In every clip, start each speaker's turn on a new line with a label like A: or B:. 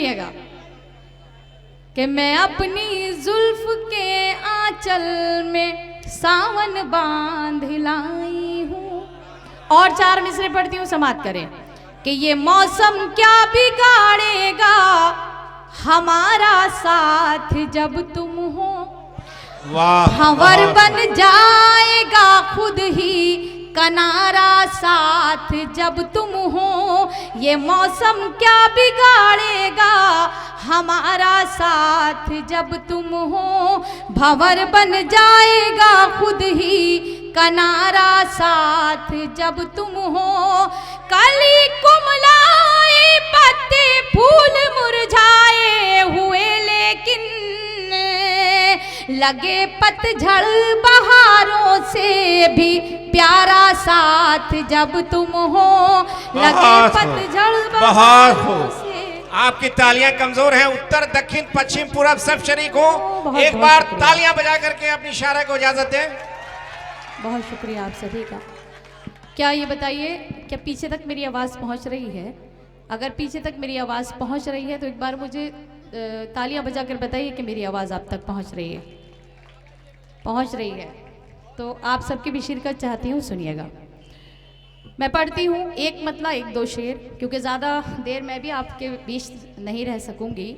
A: सुनिएगा कि मैं अपनी जुल्फ के आंचल में सावन बांध लाई हूँ। और 4 मिसरे पढ़ती हूँ, समाप्त करें कि ये मौसम क्या बिगाड़ेगा हमारा साथ जब तुम हो। भंवर बन जाएगा खुद ही कनारा साथ जब तुम हो। ये मौसम क्या बिगाड़ेगा हमारा साथ जब तुम हो। भंवर बन जाएगा खुद ही कनारा साथ जब तुम हो। कली कुमलाए पत्ते फूल मुरझाए हुए लेकिन लगे पतझड़ बहारों से भी प्यारा साथ जब तुम हो। लगे पतझड़ बहारों से।
B: आपकी तालियां कमजोर हैं, उत्तर दक्षिण पश्चिम पूरब सब शरीक हो। एक बार तालियां बजा करके अपनी शायरा को इजाजत दें।
A: बहुत शुक्रिया आप सभी का। क्या ये बताइए क्या पीछे तक मेरी आवाज़ पहुंच रही है? अगर पीछे तक मेरी आवाज़ पहुंच रही है तो एक बार मुझे तालियां बजाकर बताइए कि मेरी आवाज़ आप तक पहुंच रही है। पहुंच रही है तो आप सबकी भी शिरकत चाहती हूँ, सुनिएगा। मैं पढ़ती हूँ एक मतला 1-2 शेर, क्योंकि ज़्यादा देर मैं भी आपके बीच नहीं रह सकूँगी।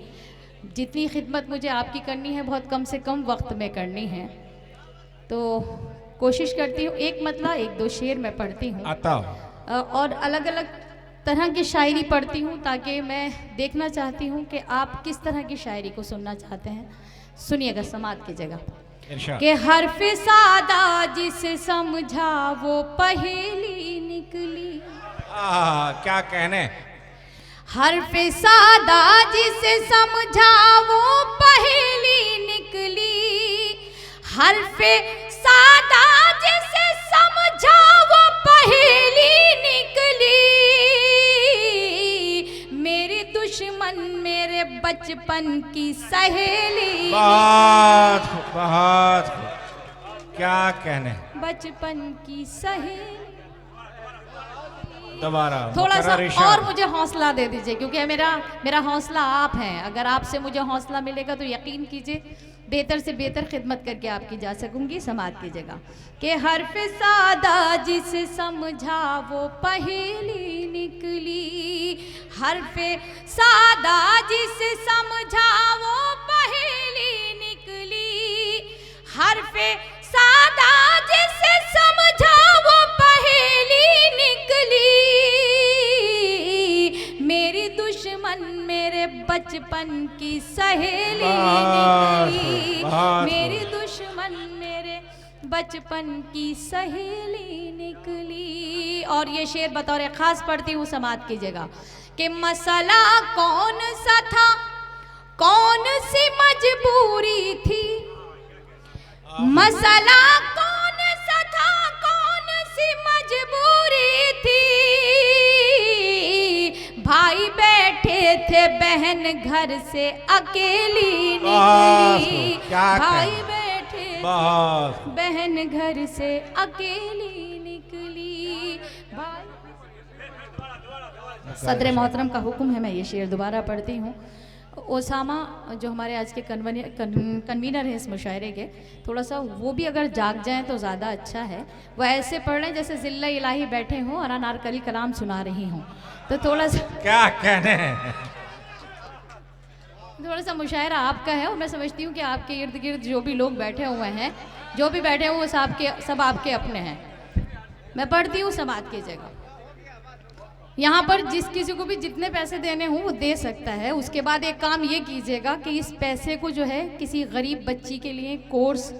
A: जितनी खिदमत मुझे आपकी करनी है बहुत कम से कम वक्त में करनी है, तो कोशिश करती हूँ एक मतला 1-2 शेर मैं पढ़ती हूँ। और अलग अलग तरह की शायरी पढ़ती हूँ ताकि मैं देखना चाहती हूँ कि आप किस तरह की शायरी को सुनना चाहते हैं। सुनिएगा, समात कीजिएगा कि हर्फ सादा जिसे समझा वो पहेली निकली।
B: क्या कहने।
A: हर्फ सादा जिसे समझा वो पहेली निकली। हर्फ सादा जिसे समझा वो पहेली निकली। मेरी दुश्मन मेरे बचपन की सहेली।
B: बहुत क्या कहने।
A: बचपन की सहेली।
B: दोबारा
A: थोड़ा सा और मुझे हौसला दे दीजिए, क्योंकि मेरा हौसला आप हैं। अगर आपसे मुझे हौसला मिलेगा तो यकीन कीजिए बेहतर से बेहतर खिदमत करके आपकी जा सकूंगी। समाप्त कीजिएगा कि हर्फ सादा जिसे समझा वो पहेली निकली। हर्फ सादा जिसे समझा वो पहेली निकली। हर्फ सादा जिसे समझा वो पहेली निकली। मेरी दुश्मन मेरे बचपन की सहेली निकली। मेरी दुश्मन मेरे बचपन की सहेली निकली। और ये शेर बतौर खास पढ़ती हूँ, समाप्त कीजिएगा कि मसला कौन सा था, कौन सी मजबूरी थी। मसला कौन सा था, कौन सी मजबूरी थी। भाई बैठे थे बहन घर से अकेली निकली। भाई बैठे बहन घर से अकेली निकली। सदर मोहतरम का हुक्म है, मैं ये शेर दोबारा पढ़ती हूँ। ओसामा जो हमारे आज के कन्वीनर हैं इस मुशायरे के, थोड़ा सा वो भी अगर जाग जाएं तो ज़्यादा अच्छा है। वो ऐसे पढ़ रहे हैं जैसे जिल्ला इलाही बैठे हों और अनारकली कलाम सुना रही हों, तो थोड़ा सा
B: क्या कहने।
A: थोड़ा सा मुशायरा आपका है और मैं समझती हूँ कि आपके इर्द गिर्द जो भी लोग बैठे हुए हैं, जो भी बैठे हुए सब आपके अपने हैं। मैं पढ़ती हूँ, समाप्त कीजिएगा। यहाँ पर जिस किसी को भी जितने पैसे देने हों वो दे सकता है। उसके बाद एक काम ये कीजिएगा कि इस पैसे को जो है किसी गरीब बच्ची के लिए कोर्स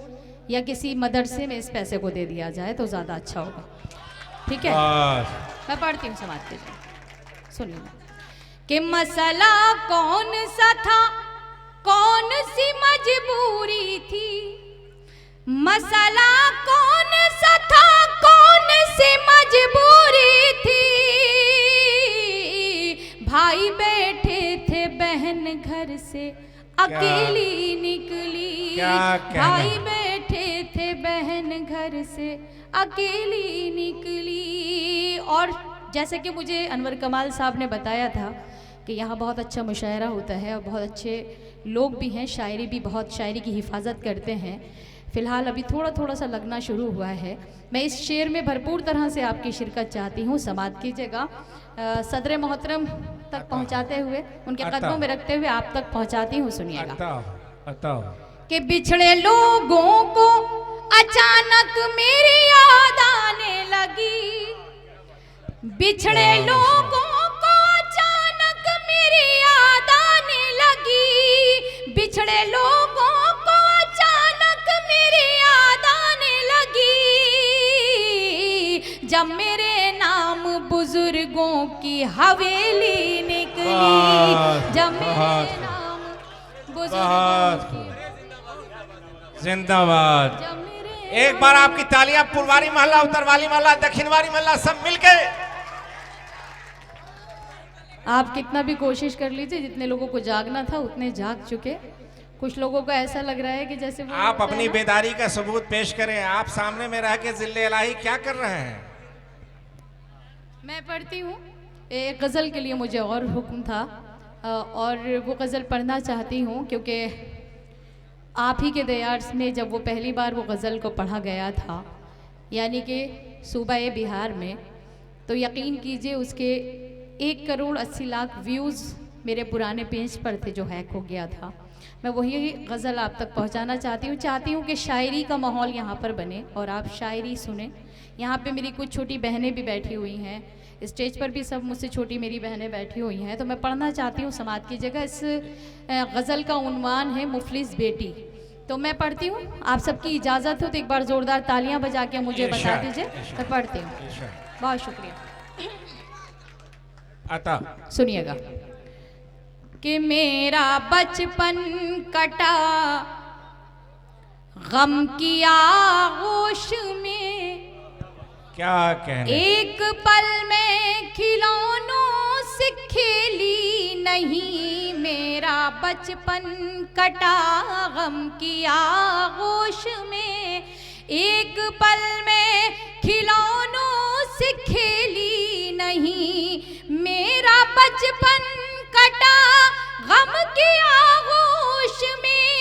A: या किसी मदरसे में इस पैसे को दे दिया जाए तो ज़्यादा अच्छा होगा। ठीक है, मैं पढ़ती हूँ, समाप्त कीजिए। सुनिए कि मसला कौन सा था, कौन सी मजबूरी थी। मसला कौन सा था, कौन सी मजबूरी थी। भाई बैठे थे बहन घर से अकेली निकली। भाई बैठे थे बहन घर से अकेली निकली। और जैसे कि मुझे अनवर कमाल साहब ने बताया था कि यहाँ बहुत अच्छा मुशायरा होता है और बहुत अच्छे लोग भी हैं, शायरी भी बहुत शायरी की हिफाजत करते हैं। फ़िलहाल अभी थोड़ा थोड़ा सा लगना शुरू हुआ है। मैं इस शेर में भरपूर तरह से आपकी शिरकत चाहती हूँ, समात कीजिएगा। सदर मोहतरम तक पहुँचाते हुए, उनके कदमों में रखते हुए आप तक पहुँचाती हूँ, सुनिएगा। कि बिछड़े लोगों को अचानक मेरी याद आने लगी, बिछड़े लोगों को अचानक मेरी याद आने लगी, बिछड़े लोगों को अचानक मेरी याद आने लगी, जब मेरे नाम बुजुर्गों की हवेली निकली, जब मेरे नाम बुजुर्गों की
B: जिंदाबाद। एक बार आपकी तालियां पूर्वारी महला, उत्तरवाली महला, दक्षिणवारी महला सब मिलके।
A: आप कितना भी कोशिश कर लीजिए, जितने लोगों को जागना था उतने जाग चुके। कुछ लोगों को ऐसा लग रहा है कि जैसे वो
B: आप अपनी बेदारी का सबूत पेश करें। आप सामने में रह के जिल्ले इलाही क्या कर रहे हैं?
A: मैं पढ़ती हूँ। एक गज़ल के लिए मुझे और हुक्म था और वो गज़ल पढ़ना चाहती हूँ, क्योंकि आप ही के दयार्स में जब वो पहली बार वो गज़ल को पढ़ा गया था, यानी कि सूबा बिहार में, तो यकीन कीजिए उसके 1,80,00,000 व्यूज़ मेरे पुराने पेज पर थे जो हैक हो गया था। मैं वही गज़ल आप तक पहुंचाना चाहती हूँ कि शायरी का माहौल यहाँ पर बने और आप शायरी सुने। यहाँ पे मेरी कुछ छोटी बहनें भी बैठी हुई हैं, स्टेज पर भी सब मुझसे छोटी मेरी बहनें बैठी हुई हैं, तो मैं पढ़ना चाहती हूँ समात की जगह। इस गज़ल का उन्वान है मुफलिस बेटी। तो मैं पढ़ती हूँ, आप सबकी इजाज़त हो तो एक बार ज़ोरदार तालियां बजा के मुझे बता दीजिए। मैं पढ़ती हूँ। बहुत शुक्रिया। सुनिएगा कि मेरा बचपन कटा गम की आगोश में,
B: क्या कहने,
A: एक पल में खिलौनों से खेली नहीं, मेरा बचपन कटा गम की आगोश में, एक पल में खिलौनों से खेली नहीं, मेरा बचपन कटा गम की आगोश में,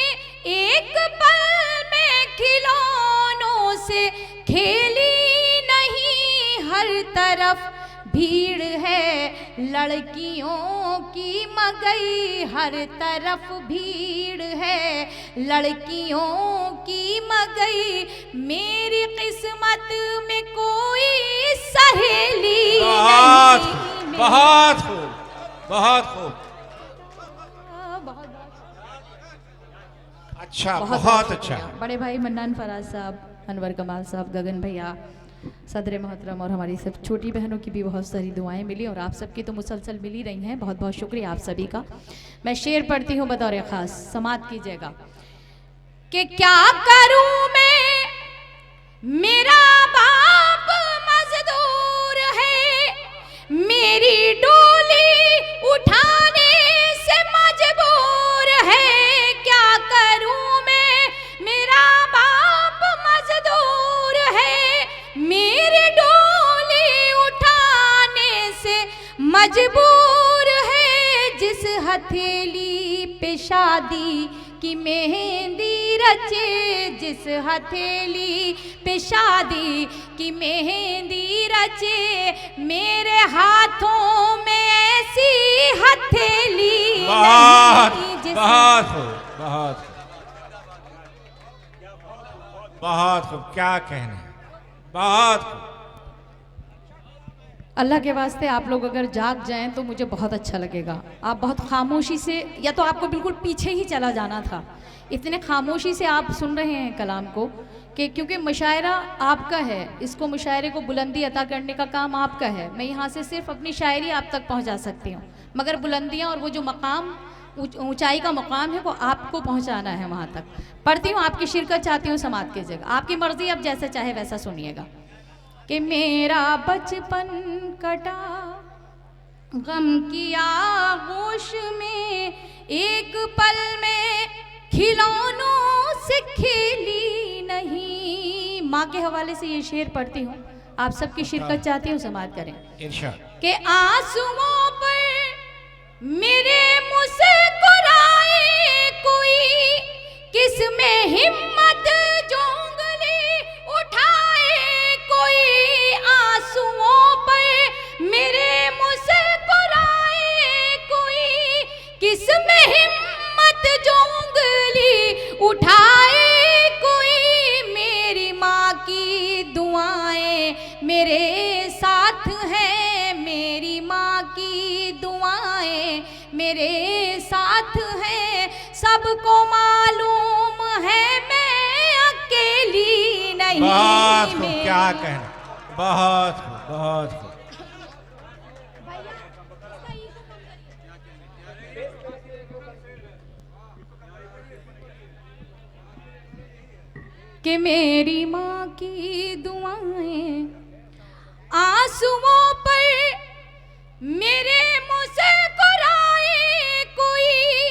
A: एक पल में खिलौनों से खेली नहीं, हर तरफ भीड़ है लड़कियों की मगई, हर तरफ भीड़ है लड़कियों की मगई, मेरी किस्मत में कोई सहेली नहीं।
B: बहुत खूब, बहुत खूब, अच्छा, बहुत अच्छा।
A: बड़े भाई मन्नान फराज साहब, अनवर कमाल साहब, गगन भैया, सदर मोहतरम और हमारी सब छोटी बहनों की भी बहुत सारी दुआएं मिली और आप सबकी तो मुसलसल मिल ही रही हैं। बहुत बहुत शुक्रिया आप सभी का। मैं शेर पढ़ती हूँ बतौर ख़ास, समात कीजिएगा। कि क्या करूँ मैं, मेरा बाप मजदूर है, मेरी डोली उठाने से मजबूर है, क्या करूँ मैं, मेरा बाप मजदूर है, मेरी डोली उठाने से मजबूर है, जिस हथेली पे शादी की मेहंदी रचे, जिस हथेली पे शादी की मेहंदी रचे, मेरे हाथों में ऐसी हथेली
B: बहुत
A: नहीं,
B: बहुत बहुत बहुत खूब, क्या कहने, बहुत खूब।
A: अल्लाह के वास्ते आप लोग अगर जाग जाएं तो मुझे बहुत अच्छा लगेगा। आप बहुत खामोशी से, या तो आपको बिल्कुल पीछे ही चला जाना था, इतने खामोशी से आप सुन रहे हैं कलाम को, कि क्योंकि मुशायरा आपका है, इसको मुशायरे को बुलंदी अता करने का काम आपका है। मैं यहाँ से सिर्फ अपनी शायरी आप तक पहुँचा सकती हूँ, मगर बुलंदियाँ और वो जो मकाम, ऊंचाई का मकाम है, वो आपको पहुँचाना है वहाँ तक। पढ़ती हूँ, आपकी शिरकत चाहती हूँ समात की जगह। आपकी मर्ज़ी, अब जैसे चाहे वैसा सुनिएगा। कि मेरा बचपन कटा गम की आगोश में, एक पल में खिलौनों से खेली नहीं। माँ के हवाले से ये शेर पढ़ती हूँ, आप सबकी शिरकत चाहती हूँ, समात करें।
B: इरशाद।
A: कि आंसुओं पर मेरे मुस्कुराए कोई, किस में हिम्मत जोंगली उठाए कोई आंसुओं पर। मेरे मुस्कुराए कोई, किस में हिम्मत जोंगली उठाए कोई। मेरी माँ की दुआएं मेरे साथ हैं, मेरी माँ की दुआएं मेरे साथ हैं। सबको मालूम है मैं अकेली नहीं।
B: बहुत खूब, क्या कहना, बहुत खूब, बहुत खूब।
A: कि मेरी माँ की दुआएं आंसुओं पर, मेरे मुस्कुराए कोई,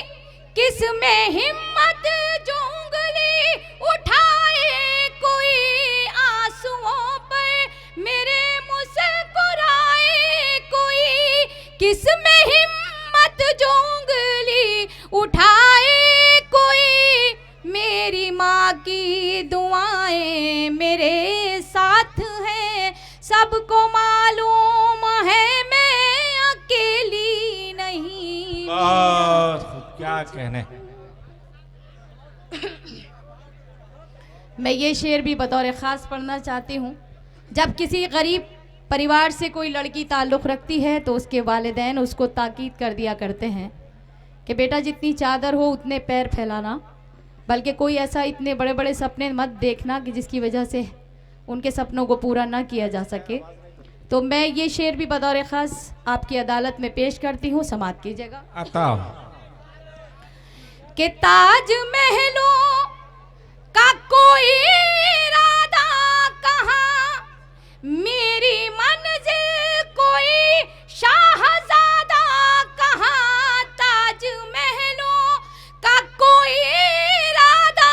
A: किस में हिम्मत जोंगली उठाए कोई आंसुओं पर। मेरे मुस्कुराए कोई, किस में हिम्मत जोंगली उठाए कोई। मेरी माँ की दुआएं मेरे साथ हैं, सबको मालूम है मैं अकेली नहीं।
B: बहुत खूब, क्या कहने।
A: मैं ये शेर भी बतौर ख़ास पढ़ना चाहती हूँ। जब किसी गरीब परिवार से कोई लड़की ताल्लुक़ रखती है तो उसके वालिदैन उसको ताकीद कर दिया करते हैं कि बेटा जितनी चादर हो उतने पैर फैलाना, बल्कि कोई ऐसा इतने बड़े बड़े सपने मत देखना कि जिसकी वजह से उनके सपनों को पूरा ना किया जा सके। तो मैं ये शेर भी बतौर ख़ास आपकी अदालत में पेश करती हूँ, समाअत कीजिएगा।
B: आता
A: कि ताज महलों का कोई इरादा कहाँ, मेरी मंजिल कोई शाहज़ादा कहाँ। ताज महलों का कोई इरादा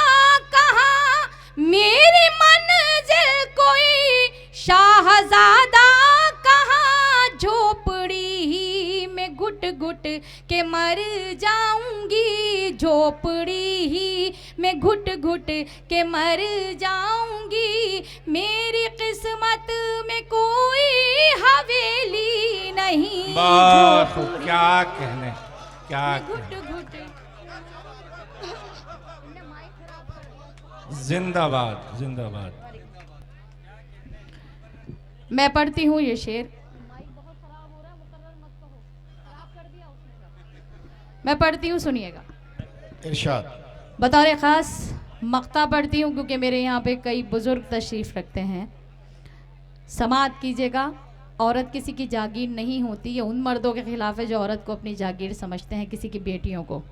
A: कहाँ, मेरी मंजिल कोई शाहज़ादा कहाँ। झोपड़ी ही में घुट घुट के मर जाऊंगी, झोपड़ी ही में घुट घुट के मर जाऊंगी। मेरी किस्मत में कोई हवेली नहीं।
B: बहुत खूब, क्या कहने, क्या
A: घुट
B: कहने।
A: घुट।
B: जिंदाबाद, जिंदाबाद।
A: मैं पढ़ती हूँ ये शेर। मैं पढ़ती हूँ, सुनिएगा।
B: इरशाद।
A: बतौर ख़ास मक्ता पढ़ती हूँ क्योंकि मेरे यहाँ पे कई बुज़ुर्ग तशरीफ़ रखते हैं। समाअत कीजिएगा। औरत किसी की जागीर नहीं होती, ये उन मर्दों के ख़िलाफ़ है जो औरत को अपनी जागीर समझते हैं, किसी की बेटियों को।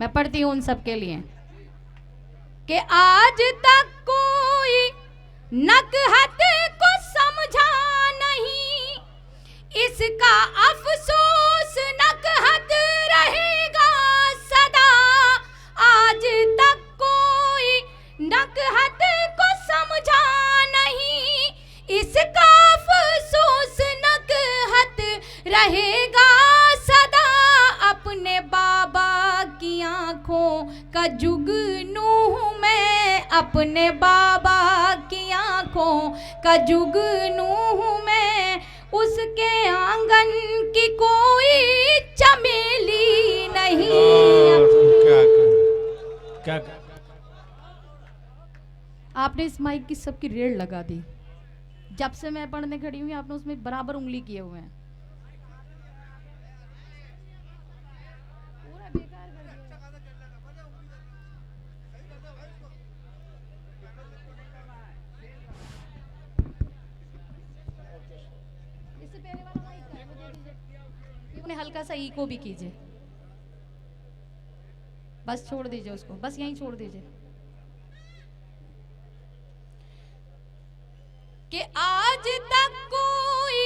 A: मैं पढ़ती हूँ उन सब के लिए कि आज तक कोई नकहत को समझा नहीं, इसका अफसोस नकहत रहेगा सदा। आज तक कोई नकहत को समझा नहीं, इसका अफसोस नकहत रहेगा सदा। अपने बाबा की आंखों का जुगनू हूँ मैं, अपने बाबा की आंखों का जुगनू हूँ मैं। उसके आंगन की कोई चमेली नहीं।
B: क्या
A: आपने इस माइक की सबकी रेड़ लगा दी। जब से मैं पढ़ने खड़ी हुई आपने उसमें बराबर उंगली किए हुए हैं। पूरा बेकार कर दिया। इससे पहले वाला माइक का है, वो दे दीजिए। उन्हें हल्का सा इको भी कीजिए, बस छोड़ दीजिए उसको, बस यहीं छोड़ दीजिए। कि आज तक कोई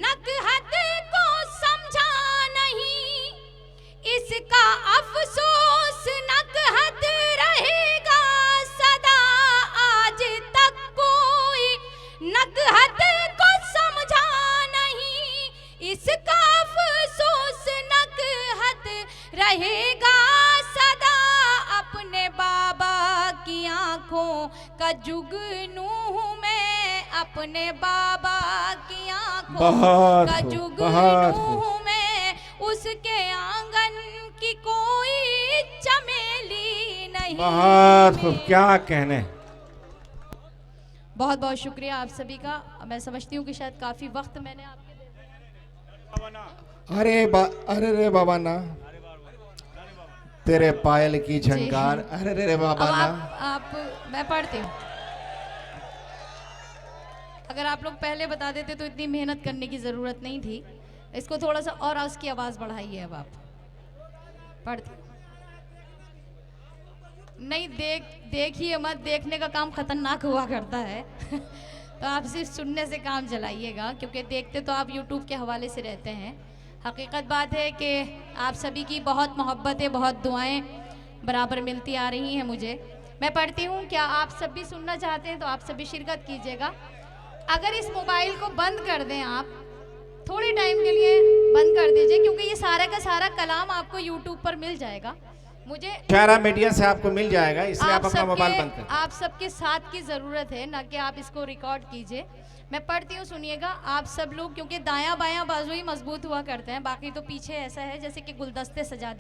A: नकहत को समझा नहीं, इसका अफसोस नकहत रहेगा सदा। आज तक कोई नकहत को समझा नहीं, इसका अफसोस नकहत का जुगनू हूँ मैं अपने बाबा की आंखों
B: बहुत
A: का
B: खूब,
A: जुगनू
B: बहुत खूब।
A: हूँ मैं, उसके आंगन की कोई चमेली नहीं।
B: बहुत खूब, क्या कहने।
A: बहुत बहुत शुक्रिया आप सभी का। मैं समझती हूँ कि शायद काफी वक्त मैंने आपके
B: अरे रे बाबा ना, तेरे पायल की झंकार। अरे रे बाबा
A: अब
B: ना।
A: आप मैं पढ़ती हूँ। अगर आप लोग पहले बता देते तो इतनी मेहनत करने की जरूरत नहीं थी। इसको थोड़ा सा और उसकी आवाज बढ़ाइए। अब आप पढ़ती नहीं, देखिए मत, देखने का काम खतरनाक हुआ करता है। तो आप सिर्फ सुनने से काम चलाइएगा, क्योंकि देखते तो आप YouTube के हवाले से रहते हैं। हकीकत बात है कि आप सभी की बहुत मोहब्बतें, बहुत दुआएं बराबर मिलती आ रही हैं मुझे। मैं पढ़ती हूँ। क्या आप सब भी सुनना चाहते हैं तो आप सभी शिरकत कीजिएगा। अगर इस मोबाइल को बंद कर दें आप, थोड़े टाइम के लिए बंद कर दीजिए, क्योंकि ये सारा का सारा कलाम आपको YouTube पर मिल जाएगा। मुझे
B: शायरा मीडिया से आपको मिल जाएगा, इसलिए आप अपना मोबाइल बंद कर।
A: आप सबके साथ की ज़रूरत है, ना कि आप इसको रिकॉर्ड कीजिए। मैं पढ़ती हूँ, सुनिएगा आप सब लोग, क्योंकि दायां बायां बाजू ही मजबूत हुआ करते हैं, बाकी तो पीछे ऐसा है जैसे कि गुलदस्ते सजा दिए।